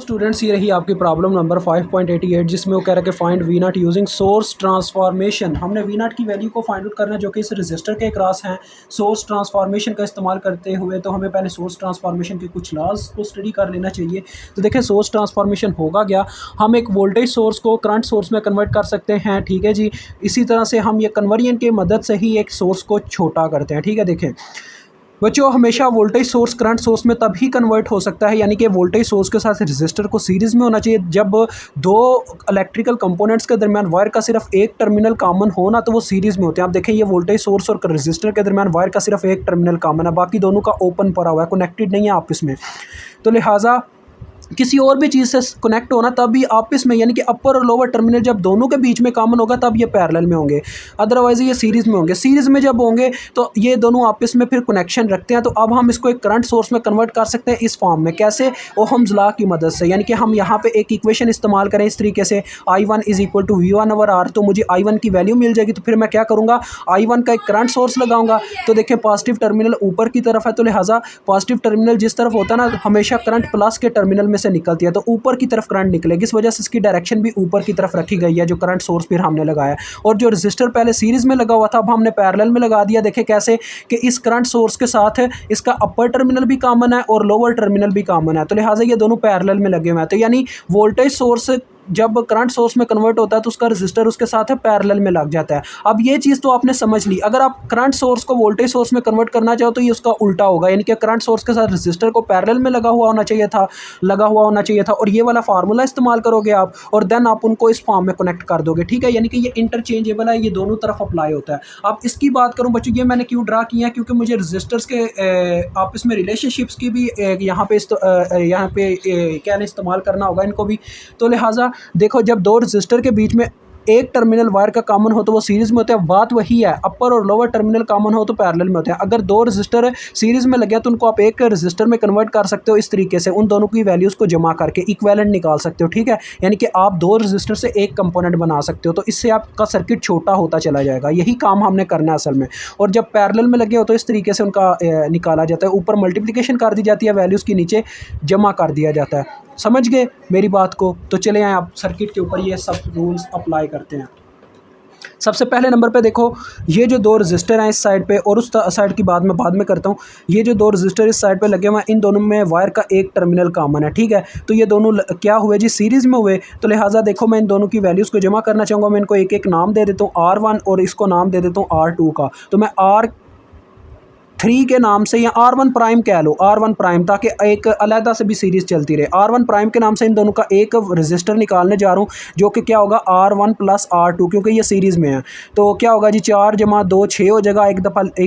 Students, ये रही आपकी प्रॉब्लम नंबर 5.88 जिसमें वो कह रहा है कि find V not using source transformation. हमने वी नॉट की वैल्यू को फाइंड आउट करना है जो कि इस रजिस्टर के अक्रॉस हैं सोर्स ट्रांसफॉर्मेशन का इस्तेमाल करते हुए। तो हमें पहले सोर्स ट्रांसफॉर्मेशन के कुछ लॉज को स्टडी कर लेना चाहिए। तो देखिए सोर्स ट्रांसफॉर्मेशन होगा क्या, हम एक वोल्टेज सोर्स को करंट सोर्स में कन्वर्ट कर सकते हैं, ठीक है जी। इसी तरह से हम ये कन्वर्जन की मदद से ही एक सोर्स को छोटा करते हैं, ठीक है। देखें बच्चों, हमेशा वोल्टेज सोर्स करंट सोर्स में तभी कन्वर्ट हो सकता है, यानी कि वोल्टेज सोर्स के साथ रजिस्टर को सीरीज़ में होना चाहिए। जब दो इलेक्ट्रिकल कंपोनेंट्स के दरमियान वायर का सिर्फ एक टर्मिनल कॉमन हो ना, तो वो सीरीज़ में होते हैं। आप देखें, ये वोल्टेज सोर्स और रजिस्टर के दरमियान वायर का सिर्फ एक टर्मिनल कॉमन है, बाकी दोनों का ओपन पड़ा हुआ है, कनेक्टेड नहीं है आपस में। तो लिहाजा किसी और भी चीज़ से कनेक्ट होना तब भी आपस में, यानी कि अपर और लोअर टर्मिनल जब दोनों के बीच में कॉमन होगा तब ये पैरेलल में होंगे, अदरवाइज ये सीरीज़ में होंगे। सीरीज़ में जब होंगे तो ये दोनों आपस में फिर कनेक्शन रखते हैं। तो अब हम इसको एक करंट सोर्स में कन्वर्ट कर सकते हैं इस फॉर्म में। कैसे? ओहम्स लॉ की मदद से, यानी कि हम यहाँ पे एक इक्वेशन इस्तेमाल करें इस तरीके से, I1 = V1/R। तो मुझे I1 की वैल्यू मिल जाएगी। तो फिर मैं क्या करूँगा, I1 का एक करंट सोर्स लगाऊंगा। तो देखिए पॉजिटिव टर्मिनल ऊपर की तरफ है, तो लिहाजा पॉजिटिव टर्मिनल जिस तरफ होता है ना, हमेशा करंट प्लस के टर्मिनल में से निकलती है, तो ऊपर की तरफ करंट निकलेगी। इस वजह से इसकी डायरेक्शन भी ऊपर की तरफ रखी गई है, जो करंट सोर्स फिर हमने लगाया। और जो रजिस्टर पहले सीरीज में लगा हुआ था, अब हमने पैरेलल में लगा दिया। देखें कैसे कि इस करंट सोर्स के साथ इसका अपर टर्मिनल भी कॉमन है और लोअर टर्मिनल भी कॉमन है, तो लिहाजा ये दोनों पैरेलल में लगे हुए हैं। तो यानी वोल्टेज सोर्स जब करंट सोर्स में कन्वर्ट होता है तो उसका रजिस्टर उसके साथ है पैरेलल में लग जाता है। अब ये चीज़ तो आपने समझ ली। अगर आप करंट सोर्स को वोल्टेज सोर्स में कन्वर्ट करना चाहो तो ये उसका उल्टा होगा, यानी कि करंट सोर्स के साथ रजिस्टर को पैरेलल में लगा हुआ होना चाहिए था और ये वाला फार्मूला इस्तेमाल करोगे आप, और देन आप उनको इस फॉर्म में कनेक्ट कर दोगे, ठीक है। यानी कि ये इंटरचेंजेबल है, ये दोनों तरफ अप्लाई होता है। अब इसकी बात करूँ बच्चों, ये मैंने क्यों ड्रा किया है, क्योंकि मुझे रजिस्टर्स के आपस में रिलेशनशिप्स की भी यहाँ पे क्या इस्तेमाल करना होगा इनको भी। तो लिहाजा देखो, जब दो रजिस्टर के बीच में एक टर्मिनल वायर का कॉमन हो तो वो सीरीज़ में होते हैं, बात वही है। अपर और लोअर टर्मिनल कॉमन हो तो पैरेलल में होते हैं। अगर दो रजिस्टर सीरीज़ में लगे तो उनको आप एक रजिस्टर में कन्वर्ट कर सकते हो इस तरीके से, उन दोनों की वैल्यूज़ को जमा करके इक्विवेलेंट निकाल सकते हो, ठीक है। यानी कि आप दो रजिस्टर से एक कंपोनेंट बना सकते हो, तो इससे आपका सर्किट छोटा होता चला जाएगा। यही काम हमने करना है असल में। और जब पैरेलल में लगे हो तो इस तरीके से उनका निकाला जाता है, ऊपर मल्टीप्लिकेशन कर दी जाती है, वैल्यूज़ की नीचे जमा कर दिया जाता है। समझ गए मेरी बात को? तो चले आए आप सर्किट के ऊपर ये सब रूल्स अप्लाई करते हैं। सबसे पहले नंबर पे देखो, ये जो दो रजिस्टर हैं इस साइड पे और उस साइड की बात मैं बाद में करता हूँ। ये जो दो रजिस्टर इस साइड पे लगे हुए हैं, इन दोनों में वायर का एक टर्मिनल कॉमन है, ठीक है। तो ये दोनों क्या हुए जी, सीरीज़ में हुए। तो लिहाजा देखो, मैं इन दोनों की वैल्यूज़ को जमा करना चाहूँगा। मैं इनको एक एक नाम दे देता हूँ, R1, और इसको नाम दे देता हूँ R2 का। तो मैं R3 के नाम से, या R1 प्राइम कह लो, R1 प्राइम, ताकि एक अलहदा से भी सीरीज़ चलती रहे। R1 प्राइम के नाम से इन दोनों का एक रजिस्टर निकालने जा रहा हूँ, जो कि क्या होगा, R1 + R2, क्योंकि ये सीरीज़ में है। तो क्या होगा जी, 4 + 2 6 हो जाएगा। एक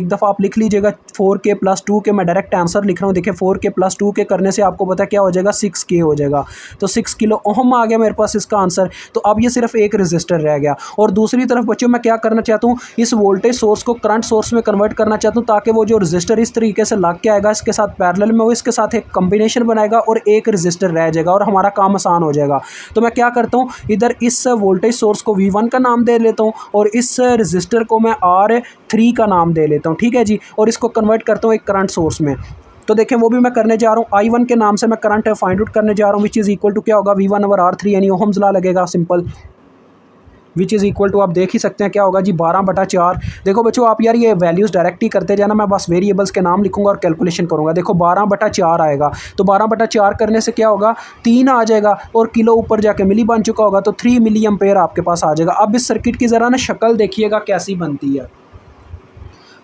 दफ़ा आप लिख लीजिएगा 4K + 2K। मैं डायरेक्ट आंसर लिख रहा हूँ। देखिए 4K + 2K करने से आपको पता क्या हो जाएगा, 6K हो जाएगा। तो 6 किलो ओहम आ गया मेरे पास इसका आंसर। तो अब ये सिर्फ एक रजिस्टर रह गया। और दूसरी तरफ बच्चों, मैं क्या करना चाहता हूँ, इस वोल्टेज सोर्स को करंट सोर्स में कन्वर्ट करना चाहता हूँ, ताकि वो जो रजिस्टर इस तरीके से लग के आएगा, इसके साथ पैरेलल में वो इसके साथ एक कॉम्बिनेशन बनाएगा और एक रजिस्टर रह जाएगा और हमारा काम आसान हो जाएगा। तो मैं क्या करता हूँ, इधर इस वोल्टेज सोर्स को V1 का नाम दे लेता हूँ और इस रजिस्टर को मैं R3 का नाम दे लेता हूँ, ठीक है जी। और इसको कन्वर्ट करता हूँ एक करंट सोर्स में। तो देखें, वो भी मैं करने जा रहा हूँ। I1 के नाम से मैं करंट फाइंड आउट करने जा रहा हूँ, विच इज़ इक्वल टू क्या होगा, V1/R3, यानी ओहम्स लॉ लगेगा simple, which is equal to, आप देख ही सकते हैं क्या होगा जी, 12/4। देखो बच्चों, आप यार ये वैल्यूज़ डायरेक्ट ही करते जाना, मैं बस वेरिएबल्स के नाम लिखूंगा और कैलकुलेशन करूंगा। देखो 12/4 आएगा, तो 12/4 करने से क्या होगा, 3 आ जाएगा, और किलो ऊपर जाके मिली बन चुका होगा, तो 3 मिली एम्पेयर आपके पास आ जाएगा। अब इस सर्किट की ज़रा ना शक्ल देखिएगा कैसी बनती है।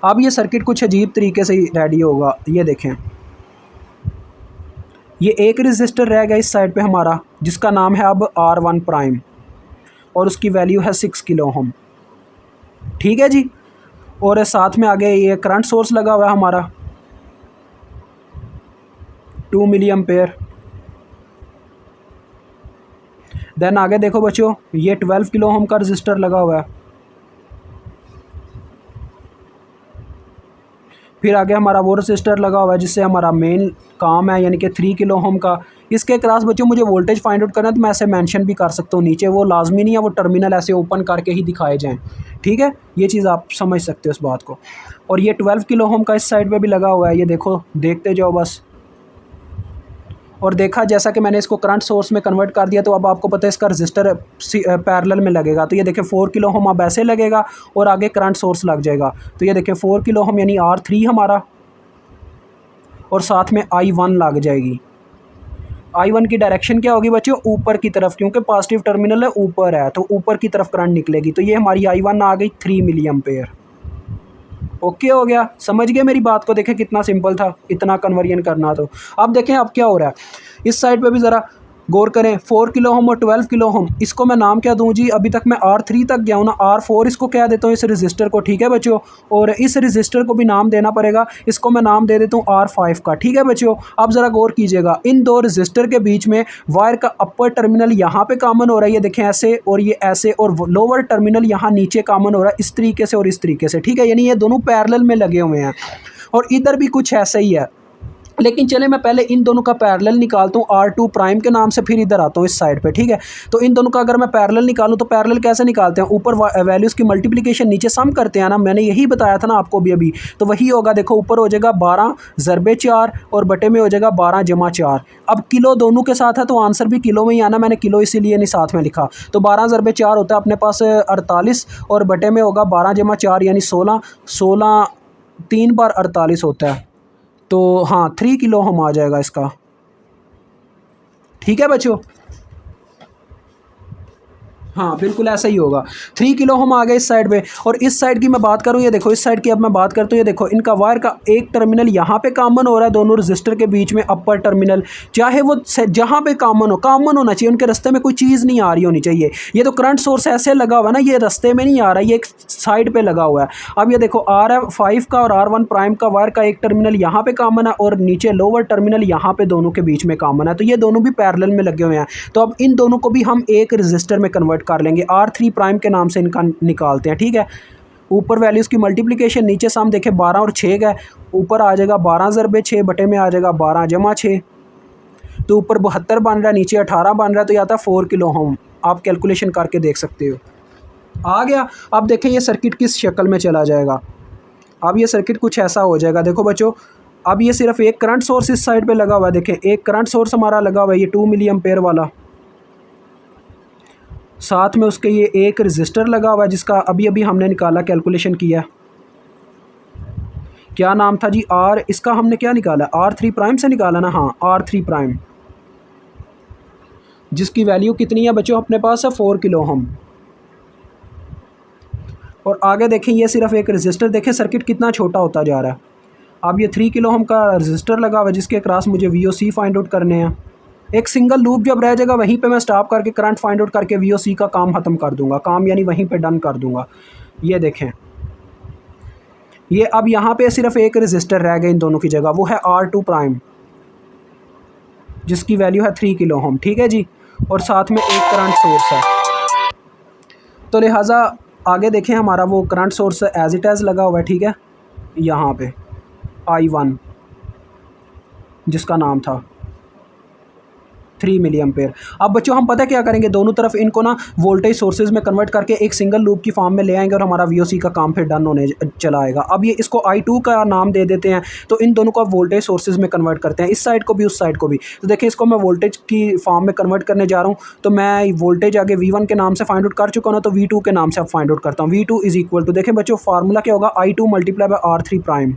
अब ये सर्किट कुछ अजीब तरीके से रेडी होगा। ये देखें, ये एक रजिस्टर रह गया इस साइड पे हमारा, जिसका नाम है अब R1 प्राइम, और उसकी वैल्यू है 6 किलो ओम, ठीक है जी। और साथ में आगे ये करंट सोर्स लगा हुआ है हमारा 2 मिली एम्पेयर। देन आगे देखो बच्चों, ये 12 किलो ओम का रजिस्टर लगा हुआ है। फिर आगे हमारा वो रजिस्टर लगा हुआ है जिससे हमारा मेन काम है, यानी कि 3 किलो ओम का। इसके क्रॉस बच्चों मुझे वोल्टेज फाइंड आउट करना है, तो मैं ऐसे मेंशन भी कर सकता हूँ नीचे, वो लाजमी नहीं है वो टर्मिनल ऐसे ओपन करके ही दिखाए जाएं, ठीक है। ये चीज़ आप समझ सकते हो इस बात को। और ये 12 किलो ओम का इस साइड पे भी लगा हुआ है, ये देखो, देखते जाओ बस। और देखा जैसा कि मैंने इसको करंट सोर्स में कन्वर्ट कर दिया, तो अब आपको पता है इसका रजिस्टर पैरेलल में लगेगा। तो ये देखिए 4 किलो ओम अब ऐसे लगेगा और आगे करंट सोर्स लग जाएगा। तो ये देखिए 4 किलो ओम यानी R3 हमारा, और साथ में I1 लग जाएगी। I1 की डायरेक्शन क्या होगी बच्चों, ऊपर की तरफ, क्योंकि पॉजिटिव टर्मिनल है ऊपर है तो ऊपर की तरफ करंट निकलेगी। तो ये हमारी I1 आ गई 3 मिली एम्पेयर। ओके हो गया, समझ गए मेरी बात को। देखें कितना सिंपल था इतना कन्वर्जन करना। तो अब देखें अब क्या हो रहा है, इस साइड पे भी ज़रा गौर करें। 4 किलो ओम और 12 किलो ओम, इसको मैं नाम क्या दूं जी, अभी तक मैं R3 तक गया हूं ना, R4 इसको क्या देता हूं इस रजिस्टर को, ठीक है बच्चों। और इस रजिस्टर को भी नाम देना पड़ेगा, इसको मैं नाम दे देता हूं R5 का, ठीक है बच्चों। अब ज़रा गौर कीजिएगा, इन दो रजिस्टर के बीच में वायर का अपर टर्मिनल यहाँ पे कॉमन हो रहा है, ये देखें ऐसे, और ये ऐसे, और लोअर टर्मिनल यहाँ नीचे कॉमन हो रहा है इस तरीके से और इस तरीके से, ठीक है। यानी ये दोनों पैरेलल में लगे हुए हैं, और इधर भी कुछ ऐसा ही है। लेकिन चले मैं पहले इन दोनों का पैरेलल निकालता हूँ R2 प्राइम के नाम से, फिर इधर आता हूँ इस साइड पे, ठीक है। तो इन दोनों का अगर मैं पैरेलल निकालूँ तो पैरेलल कैसे निकालते हैं, ऊपर वैल्यूज़ की मल्टीप्लिकेशन नीचे सम करते हैं ना, मैंने यही बताया था ना आपको अभी। तो वही होगा, देखो ऊपर हो जाएगा 12 ज़रबे 4 और बटे में हो जाएगा 12 जमा 4। अब किलो दोनों के साथ है तो आंसर भी किलो में ही आना, मैंने किलो इसीलिए नहीं साथ में लिखा। तो 12 ज़रबे 4 होता है अपने पास 48, और बटे में होगा 12 जमा 4 यानी 16। 16 3 बार 48 होता है, तो हाँ 3 किलो ओम आ जाएगा इसका, ठीक है बच्चों। हाँ बिल्कुल ऐसा ही होगा, 3 किलो ओम आ गए इस साइड पे। और इस साइड की मैं बात करूँ, ये देखो इस साइड की अब मैं बात करता हूँ, ये देखो इनका वायर का एक टर्मिनल यहाँ पे कॉमन हो रहा है दोनों रजिस्टर के बीच में, अपर टर्मिनल, चाहे वो जहाँ पे कॉमन होना चाहिए, उनके रास्ते में कोई चीज़ नहीं आ रही होनी चाहिए। ये तो करंट सोर्स ऐसे लगा हुआ है ना, ये रास्ते में नहीं आ रहा, ये एक साइड पर लगा हुआ है। अब ये देखो R5 का और R1 प्राइम का वायर का एक टर्मिनल यहाँ पे कॉमन है और नीचे लोअर टर्मिनल यहाँ पे दोनों के बीच में कॉमन है, तो ये दोनों भी पैरेलल में लगे हुए हैं। तो अब इन दोनों को भी हम एक रजिस्टर में कन्वर्ट कर लेंगे, R3 प्राइम के नाम से इनका निकालते हैं, ठीक है। ऊपर वैल्यूज़ की मल्टीप्लिकेशन, नीचे सम देखें 12 और 6 का, ऊपर आ जाएगा 12 ज़रबे 6, बटे में आ जाएगा 12 जमा 6। तो ऊपर 72 बन रहा है, नीचे 18 बन रहा है, तो ये आता है 4 किलो ओम। आप कैलकुलेशन करके देख सकते हो, आ गया। अब देखें ये सर्किट किस शक्ल में चला जाएगा। अब ये सर्किट कुछ ऐसा हो जाएगा, देखो बच्चों। अब ये सिर्फ एक करंट सोर्स इस साइड पे लगा हुआ है, देखें एक करंट सोर्स हमारा लगा हुआ है, ये 2 मिली एम्पेयर वाला, साथ में उसके ये एक रजिस्टर लगा हुआ है जिसका अभी अभी हमने निकाला, कैलकुलेशन किया, क्या नाम था जी, इसका हमने क्या निकाला, R3 प्राइम से निकाला ना, हाँ R3 प्राइम, जिसकी वैल्यू कितनी है बच्चों अपने पास है 4 किलो ओम। और आगे देखें ये सिर्फ एक रजिस्टर, देखें सर्किट कितना छोटा होता जा रहा है। अब ये 3 किलो ओम का रजिस्टर लगा हुआ है जिसके क्रॉस मुझे VOC फाइंड आउट करने हैं। एक सिंगल लूप जब रह जाएगा वहीं पे मैं स्टॉप करके करंट फाइंड आउट करके VOC का काम ख़त्म कर दूंगा, काम यानी वहीं पे डन कर दूंगा। ये देखें, ये अब यहाँ पे सिर्फ एक रजिस्टर रह गया इन दोनों की जगह, वो है R2 प्राइम जिसकी वैल्यू है 3 किलो ओम, ठीक है जी। और साथ में एक करंट सोर्स है, तो लिहाजा आगे देखें हमारा वो current source as it as लगा हुआ है, ठीक है, यहाँ पे I1 जिसका नाम था 3 मिली एम्पेयर। अब बच्चों हम पता क्या करेंगे, दोनों तरफ इनको ना वोल्टेज सोर्सेज में कन्वर्ट करके एक सिंगल लूप की फॉर्म में ले आएंगे और हमारा VOC का काम फिर डन होने चला आएगा। अब ये इसको I2 का नाम दे देते हैं, तो इन दोनों को वोल्टेज सोर्सेज में कन्वर्ट करते हैं, इस साइड को भी उस साइड को भी। तो देखिए इसको मैं वोल्टेज की फॉर्म में कन्वर्ट करने जा रहा हूँ, तो मैं वोल्टेज आगे V1 के नाम से फाइंड आउट कर चुका हूँ, तो V2 के नाम से अब फाइंड आउट करता हूँ। V2 इज इक्वल टू, देखें बच्चों फार्मूला क्या होगा, I2 multiply by R3 prime.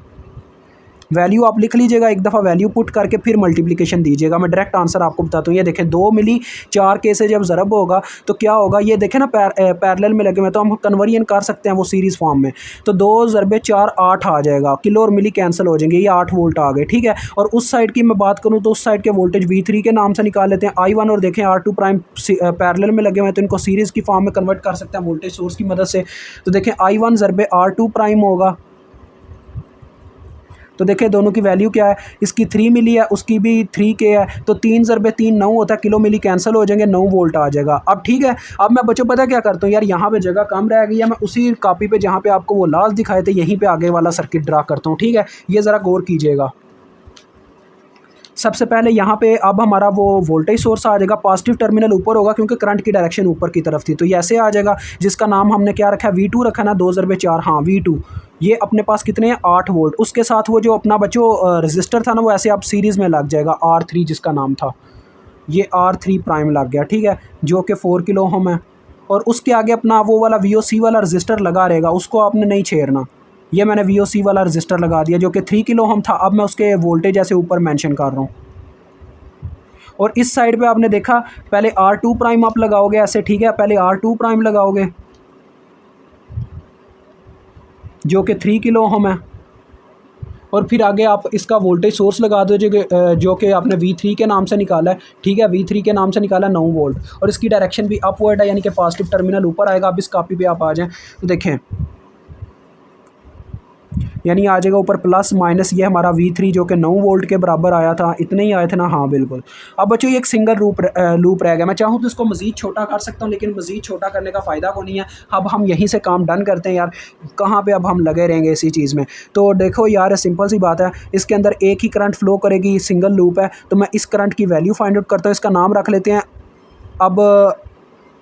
Value आप लिख लीजिएगा, एक दफ़ा वैल्यू पुट करके फिर मल्टीप्लिकेशन दीजिएगा, मैं डायरेक्ट आंसर आपको बताता हूँ। ये देखें 2 मिली 4 के से जब ज़रब होगा तो क्या होगा, ये देखें ना पैरेलल में लगे हुए, तो हम कन्वर्जन कर सकते हैं वो सीरीज़ फॉर्म में। तो 2 ज़रबे 4 8 आ जाएगा, किलो और मिली कैंसिल हो जाएंगे, ये 8 वोल्ट आ गए, ठीक है। और उस साइड की मैं बात करूँ तो उस साइड के वोल्टेज V3 के नाम से निकाल लेते हैं I1, और देखें R2 प्राइम पैरेलल में लगे हुए हैं तो इनको सीरीज़ की फॉर्म में कन्वर्ट कर सकते हैं वोल्टेज सोर्स की मदद से। तो देखें I1 ज़रबे R2 प्राइम होगा, तो देखें दोनों की वैल्यू क्या है, इसकी 3 मिली है, उसकी भी 3 के है, तो 3 ज़रबे 3 9 होता है, किलो मिली कैंसिल हो जाएंगे, 9 वोल्ट आ जाएगा। अब ठीक है, अब मैं बच्चों पता क्या करता हूँ यार, यहाँ पे जगह कम रह गई है, मैं उसी कॉपी पे जहाँ पे आपको वो लास्ट दिखाए थे यहीं पे आगे वाला सर्किट ड्रा करता हूँ, ठीक है। ये ज़रा गौर कीजिएगा, सबसे पहले यहाँ पे अब हमारा वो वोल्टेज सोर्स आ जाएगा, पॉजिटिव टर्मिनल ऊपर होगा क्योंकि करंट की डायरेक्शन ऊपर की तरफ थी, तो ये ऐसे आ जाएगा, जिसका नाम हमने क्या रखा है, V2 रखा ना, 2/4, हाँ V2। ये अपने पास कितने हैं, 8 वोल्ट। उसके साथ वो जो अपना बच्चों रजिस्टर था ना, वो ऐसे आप सीरीज़ में लग जाएगा, R3 जिसका नाम था, ये R3 प्राइम लग गया, ठीक है, जो कि 4 किलो ओम है। और उसके आगे अपना वो वाला VOC वाला रजिस्टर लगा रहेगा, उसको आपने नहीं छेड़ना। ये मैंने VOC वाला रजिस्टर लगा दिया जो कि 3 किलो ओम था। अब मैं उसके वोल्टेज ऐसे ऊपर मेंशन कर रहा हूँ। और इस साइड पे आपने देखा, पहले R2 प्राइम आप लगाओगे ऐसे, ठीक है, पहले R2 प्राइम लगाओगे जो कि 3 किलो ओम है, और फिर आगे आप इसका वोल्टेज सोर्स लगा दो जो कि आपने V3 के नाम से निकाला है, ठीक है, V3 के नाम से निकाला 9 वोल्ट, और इसकी डायरेक्शन भी अपवर्ड है, यानी कि पॉजिटिव टर्मिनल ऊपर आएगा। अब इस कॉपी पे आप आ जाएं तो देखें, यानी आ जाएगा ऊपर प्लस माइनस, ये हमारा V3 जो कि 9 वोल्ट के बराबर आया था, इतने ही आए थे ना, हाँ बिल्कुल। अब बच्चों ये एक सिंगल लूप रह गया। मैं चाहूँ तो इसको मज़ीद छोटा कर सकता हूँ, लेकिन मज़ीद छोटा करने का फ़ायदा को नहीं है। अब हम यहीं से काम डन करते हैं यार, कहाँ पे अब हम लगे रहेंगे इसी चीज़ में। तो देखो यार, सिंपल सी बात है, इसके अंदर एक ही करंट फ्लो करेगी, सिंगल लूप है, तो मैं इस करंट की वैल्यू फाइंड आउट करता हूँ। इसका नाम रख लेते हैं अब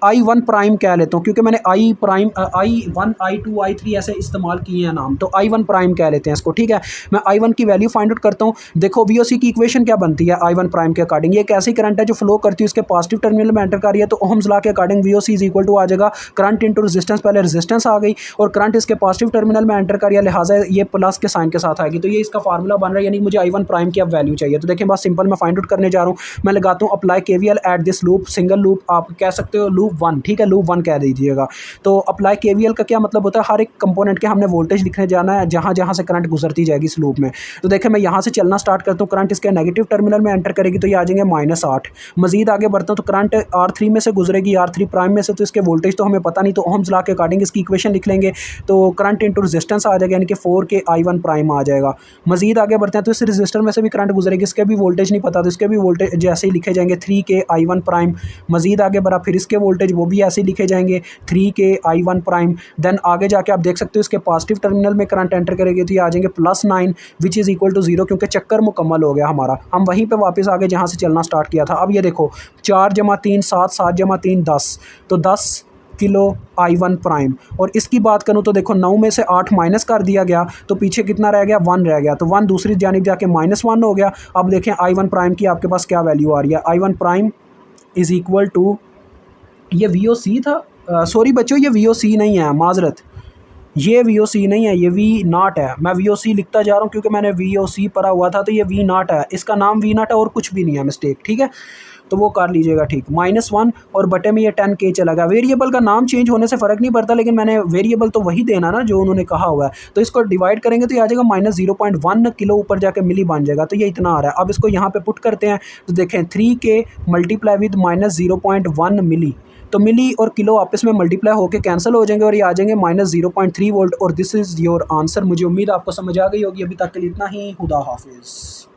I1 प्राइम कह लेता हूँ, क्योंकि मैंने I1 I2 I3 ऐसे इस्तेमाल किए हैं नाम, तो I1 प्राइम कह लेते हैं इसको, ठीक है। मैं I1 की वैल्यू फाइंड आउट करता हूँ। देखो VOC की इक्वेशन क्या बनती है I1 प्राइम के अकॉर्डिंग, ये एक ऐसी करंट है जो फ्लो करती है, उसके पॉजिटिव टर्मिनल में एंटर कर रही है, तो ओहम्स लॉ के according VOC is equal to आ जाएगा करंट इंटू रेजिस्टेंस। पहले रेजिस्टेंस आ गई और करंट इसके पॉजिटिव टर्मिनल में एंटर कर रही है, लिहाजा ये प्लस के साइन के साथ आएगी, तो ये इसका फार्मूला बन रहा है, यानी मुझे I1 प्राइम की अब वैल्यू चाहिए। तो देखें, बस सिंपल मैं फाइंड आउट करने जा रहा हूँ। मैं लगाता हूँ apply KVL at this loop, single loop आप कह सकते हो, लूप 1, ठीक है, लूप 1 कह दीजिएगा। तो अप्लाई KVL का क्या मतलब होता है, हर एक कंपोनेंट के हमने वोल्टेज लिखने जाना है जहाँ जहाँ से करंट गुजरती जाएगी इस लूप में। तो देखें, मैं यहाँ से चलना स्टार्ट करता हूँ, करंट इसके नेगेटिव टर्मिनल में एंटर करेगी, तो ये आ जाएंगे -8। मजीद आगे बढ़ता हूँ तो करंट R3 में से गुजरेगी, R3 प्राइम में से, तो इसके वोल्टेज तो हमें पता नहीं, तो ओहम्स लॉ के अकॉर्डिंग इसकी इक्वेशन लिख लेंगे, तो करंट इंटू रेजिस्टेंस आ जाएगा, यानी कि 4K I1 प्राइम आ जाएगा। मजीद आगे बढ़ते हैं तो इस रजिस्टर में से भी करंट गुजरेगी, इसके भी वोल्टेज नहीं पता, तो इसके भी वोल्टेज जैसे ही लिखे जाएंगे 3K I1 प्राइम। मजीद आगे बढ़ा, फिर इसके वोल्टेज वो भी ऐसे ही लिखे जाएंगे 3K I1 प्राइम। देन आगे जाके आप देख सकते हो इसके पॉजिटिव टर्मिनल में करंट एंटर करेगी, तो ये आ जाएंगे +9 विच इज़ इक्वल टू 0, क्योंकि चक्कर मुकम्मल हो गया हमारा। हम वहीं पे वापस आगे जहाँ से चलना स्टार्ट किया था। अब ये देखो, 4 + 3 7, 7 + 3 10, तो 10 किलो I1 प्राइम। और इसकी बात करूँ तो देखो, 9 में से 8 माइनस कर दिया गया, तो पीछे कितना रह गया, 1 रह गया, तो 1 दूसरी जानिब जाके -1 हो गया। अब देखें I1 प्राइम की आपके पास क्या वैल्यू आ रही है, I1 prime is equal to, ये VOC था, सॉरी बच्चों, ये VOC नहीं है, माजरत, ये VOC नहीं है, ये V0 है। मैं VOC लिखता जा रहा हूँ क्योंकि मैंने VOC पढ़ा हुआ था, तो ये V0 है, इसका नाम V0 है और कुछ भी नहीं है, मिस्टेक, ठीक है, तो वो कर लीजिएगा, ठीक। -1 और बटे में ये 10K चला गया। वेरिएबल का नाम चेंज होने से फ़र्क नहीं पड़ता, लेकिन मैंने वेरिएबल तो वही देना ना जो उन्होंने कहा हुआ है, तो इसको डिवाइड करेंगे तो ये आ जाएगा -0.1 किलो, ऊपर जाके मिली बन जाएगा, तो ये इतना आ रहा है। अब इसको यहाँ पे पुट करते हैं तो देखें, 3K मल्टीप्लाई विद -0.1 मिली, तो मिली और किलो आपस में मल्टीप्लाई होकर कैंसिल हो जाएंगे और ये आ जाएंगे -0.3 वोल्ट। और दिस इज़ योर आंसर। मुझे उम्मीद आपको समझ आ गई होगी। अभी तक के लिए इतना ही। खुदा हाफिज़।